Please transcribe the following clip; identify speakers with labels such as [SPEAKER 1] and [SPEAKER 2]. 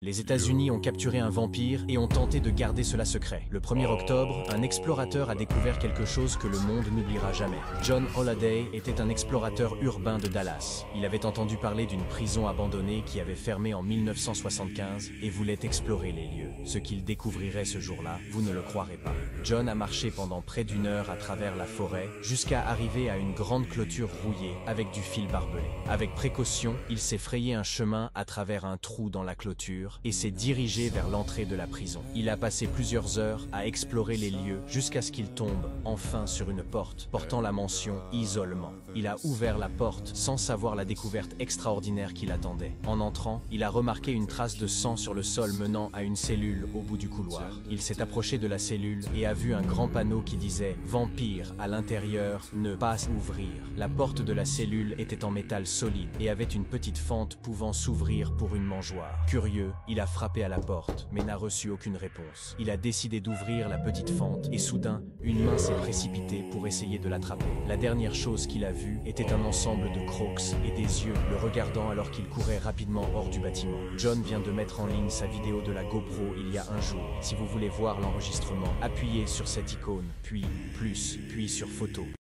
[SPEAKER 1] Les États-Unis ont capturé un vampire et ont tenté de garder cela secret. Le 1er octobre, un explorateur a découvert quelque chose que le monde n'oubliera jamais. John Holliday était un explorateur urbain de Dallas. Il avait entendu parler d'une prison abandonnée qui avait fermé en 1975 et voulait explorer les lieux. Ce qu'il découvrirait ce jour-là, vous ne le croirez pas. John a marché pendant près d'une heure à travers la forêt jusqu'à arriver à une grande clôture rouillée avec du fil barbelé. Avec précaution, il s'est frayé un chemin à travers un trou dans la clôture et s'est dirigé vers l'entrée de la prison. Il a passé plusieurs heures à explorer les lieux jusqu'à ce qu'il tombe enfin sur une porte portant la mention « Isolement ». Il a ouvert la porte sans savoir la découverte extraordinaire qui l'attendait. En entrant, il a remarqué une trace de sang sur le sol menant à une cellule au bout du couloir. Il s'est approché de la cellule et a vu un grand panneau qui disait « Vampire à l'intérieur, ne pas ouvrir ». La porte de la cellule était en métal solide et avait une petite fente pouvant s'ouvrir pour une mangeoire. Curieux, il a frappé à la porte, mais n'a reçu aucune réponse. Il a décidé d'ouvrir la petite fente et soudain, une main s'est précipitée pour essayer de l'attraper. La dernière chose qu'il a vue était un ensemble de crocs et des yeux le regardant alors qu'il courait rapidement hors du bâtiment. John vient de mettre en ligne sa vidéo de la GoPro il y a un jour. Si vous voulez voir l'enregistrement, appuyez sur cette icône, puis plus, puis sur photo.